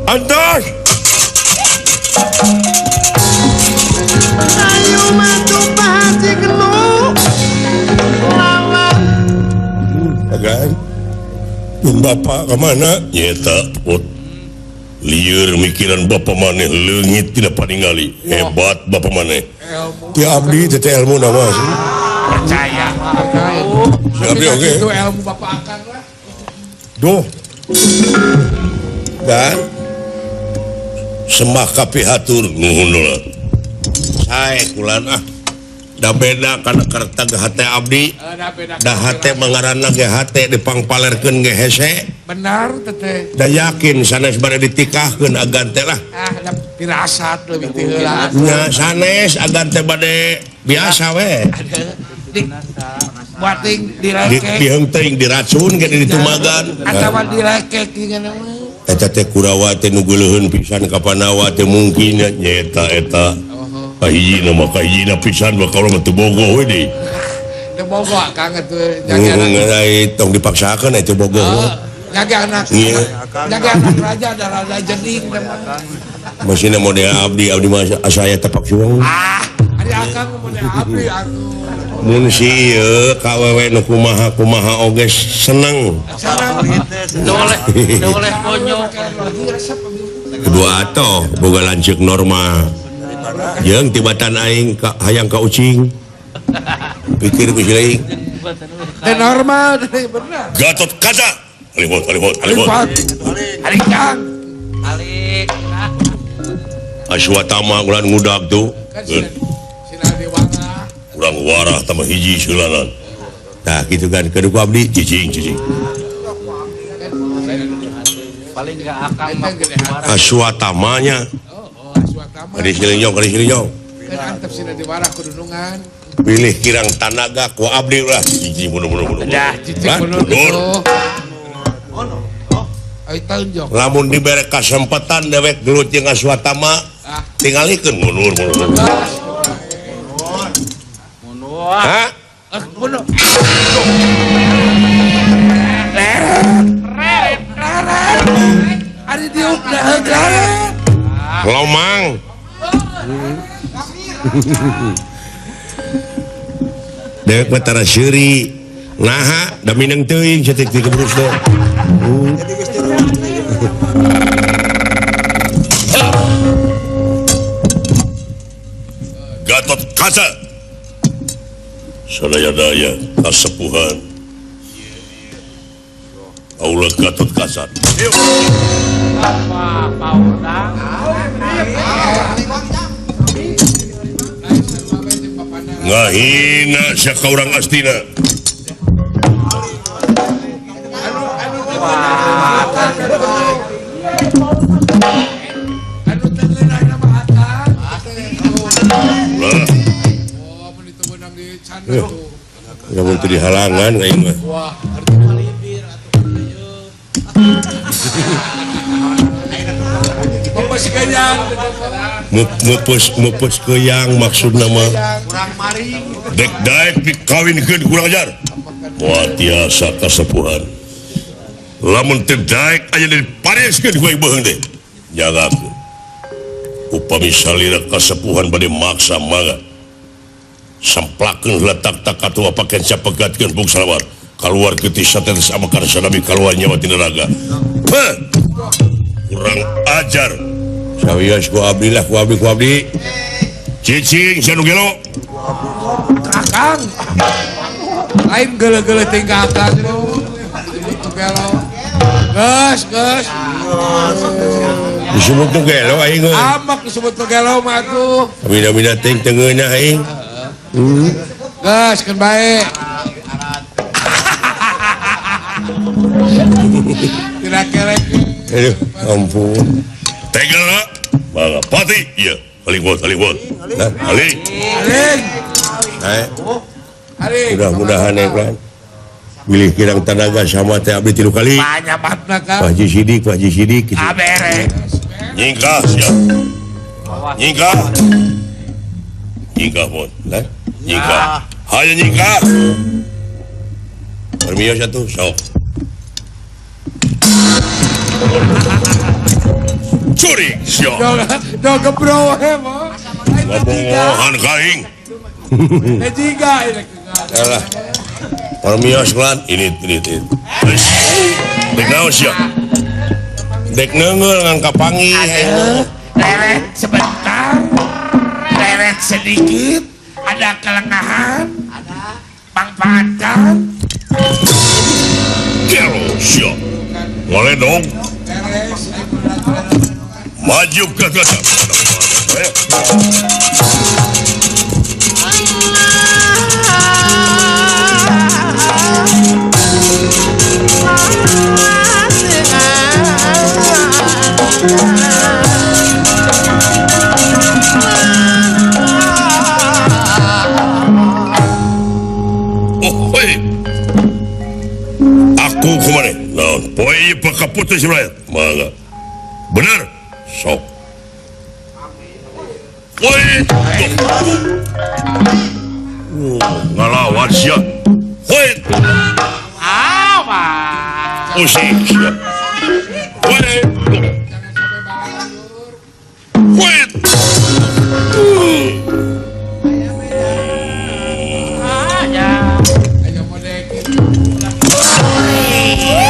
Antas. Ayo matu pahati gelu. Lawan. Agan. Bapak kemana? Nyeta, Pot. Liur mikiran bapak maneh leungit tidak paningali. Hebat bapak maneh. Ti abdi teh ilmu nama sih. Percaya. Si abdi oge. Itu ilmu bapak akan lah. Duh. Dan sembah kapihatur nuhun heula. Sae kulan da beda kana karta ge hate abdi. Da hate mangaranna ge hate dipangpalerkeun ge hese. Benar teteh. Da yakin sanes bade ditikahkeun agan teh lah. Da pirasat leuwih ti heula. Nya sanes agan teh bade biasa we. Buating dilekek. Diheung teuing diracun ge di tumagan. Atawa dilekek geuna mah. Eta teh Kurawa teh nu geuleuheun pisan ka Panawa teh mungkin nyaeta eta. Kahijina mah kahijina pisan bakal mah teu bogoh we deui. Teu bogoh Kang atuh jaga anak. Tong dipaksakeun eta bogoh. Jaga anak. Jaga anak raja da raja jeding teman. Masina model abdi mah asaya tepak suang. Ari Akang model abdi atuh. Mun si ieu kawewe nu kumaha oge seneng. Doleh konyol. Kedua atoh boga lanceuk normal. Jeung tibatan aing hayang ka ucing. Pikir ku sileing. Teh normal teh bener. Gatot Kaca. Alihot. Ari Kang. Alik. Aswatama ulah ngudag tuh. Sina Dewara. Kurang warah tambah hiji seulanan. Nah gitu kan kedua abdi cicing. Paling enggak Akang Aswatamanya. Aswatama. Kali silinjong. Kan antep Sina Dewara kudunungan. Pilih kirang tanaga ku abdi ulah cicing bunuh. Dah cicing bunuh itu. Ai tunjuk. Lamun dibere kasempatan dewek gelut jeung Aswatama tingalikeun mundur. Hah? Bunuh. Ari diuk da heugaran. Lomang. Dewek batara seuri. Naha da mineng teuing cetik ti kebrus teh. Gatot Kaca. Sadaya-daya kasepuhan. Aula Gatot Kaca. Ngahina sakaurang astina. Anu teh leunah nama Akang. Lah, Oh, mun itu beunang di can tuh. lamun teu dihalangan aing mah. Wah, arti malibir atuh ieu. Pepes gayang. Mupus keuyang maksudna mah Kurang maring. dek daek dikawinkeun kurang ajar. Wah tiasa kasepuhan. Lamun teu daek aya dipareskeun ku aing beung teh. Jagakeun. Upami salira kasepuhan bade maksa mangga. Semplakeun letak tak katua pakeun sapegatkeun bung salawar. Kaluar getih satetes amakan sanabi kaluar nyawa tina raga. Kurang ajar. Sawias ku abdi lah, ku abdi. Cicing sanu gelo. Kakang. Lain geule-geule tinggal Akang tuh. Itu gelo. Geus. Disebut nu gelo aing. Amak disebut nu gelo mah tuh. Mina ting tengeunah aing. Geus kan bae. Tidak kelek. Aduh, ampun. Tegala, mangga pati, iya. Hollywood. Nah, Ali. Aling. Aling. Mudah-mudahan ya kan. Pilih kirang tenaga sama teh abdi 3 kali. Banyak banget kan. Pak Haji Sidik gitu. Abere. Nyingkah siap. Nyingkah pun. Nah, nyingkah. Hanya nyingkah. Permio satu, sok. Curi siap. Do gebro mo. Ngabongohan kaing. Tiga ini. Alah. Permio seklan ini. Dek naon siap. Dek neungeul ngan kapangi. Leret sebentar. Leret sedikit. Ada kelengahan. Manfaatkan. Kero siap. Boleh dong. Maju ke gajah. Aku kemana? Nah, poin pakaputus rakyat. Mangga. Benar? Sok. Poin. Ngalawan siap. Poin. Pusing siap. Poin. Poin.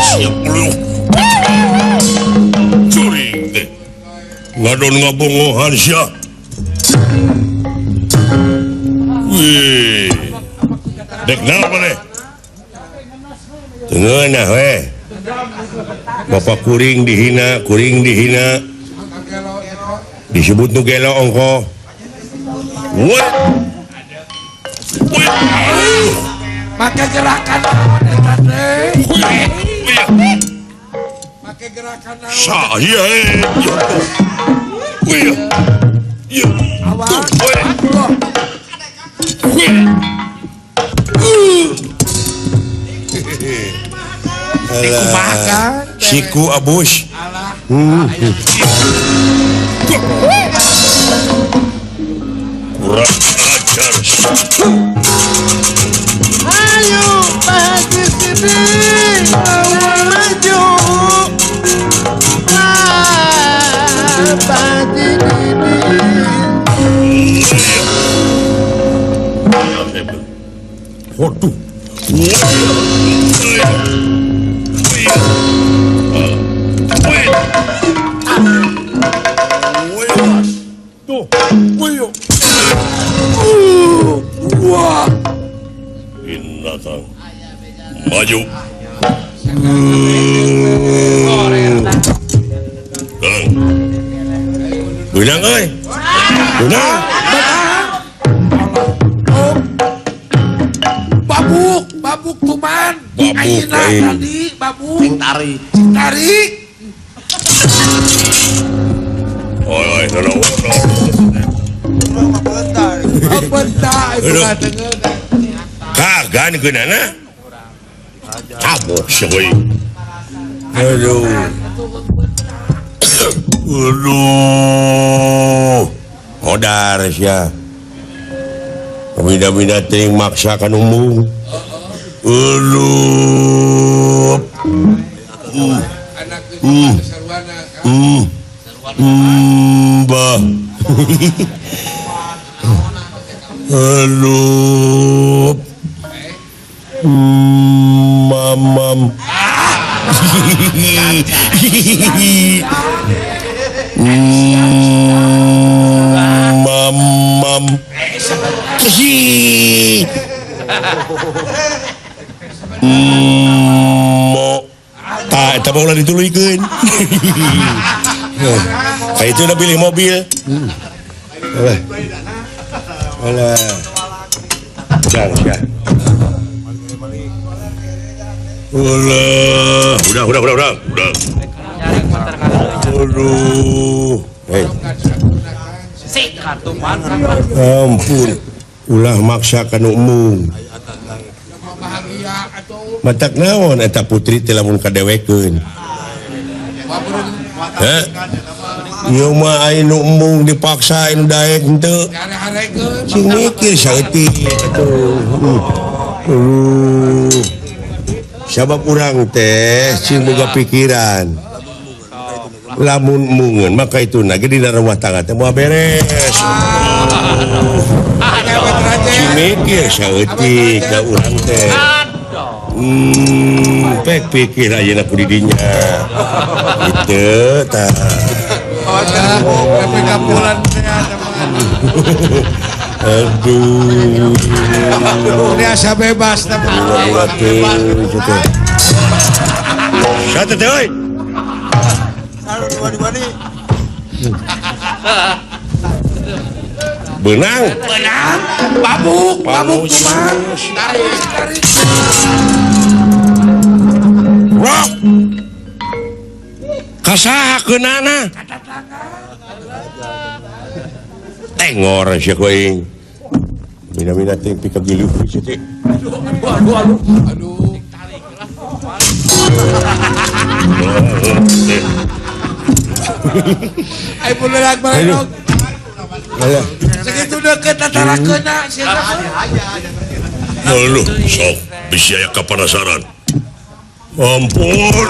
Siap peluk. Curing deh. Ngadon ngabongohan siap. Wih. Dek nama deh. Tengah weh. Bapak kuring dihina. Disebut nu gelo ongko. What? Pakai gerakan pakai gerakan Saya siku abus. Kurang ajar. Ayo bagi sini maju bagi ini. Waduh. wah Binatang maju. Gunang euy. Gunang. babuk tuman Babuk, ayeuna eh. tadi babuk tarik Oi, no. bentar itu Aduh. katanya Kagan geunana. Abok seuy. Aduh. Modar sia. Bida-bida teuing maksa ka numbung. anak itu sarwana kan Bah. Halo. Mamam. Mamam. Mo. Tak, tak boleh dituluykeun. Kayak itu udah pilih mobil. Alah. Jangan. Udah. Aduh. Hei. ampun ulah maksa kan umum bahagia atau matak naon eta putri teh lamun kadewekeun ieu mah aya nu embung dipaksain daek henteu hare-harekeun sing mikir saeutik atuh sabab urang teh sing boga pikiran lamun mungeun maka itu na ge dina rumah tangga teh moal beres sing mikir saeutik da urang teh pek pikir ayeuna ku didinya itu tah tapi kapulan teh aduh ini asa bebas tapi satu teh euy benang babuk cuman tarik rock kasaha keunana tengor sia kuing mina-mina teh pika giluh sia teh aduh ai pulelag barenog aya segitu deket antara kena lu sok bisa ya kapanasaran ampun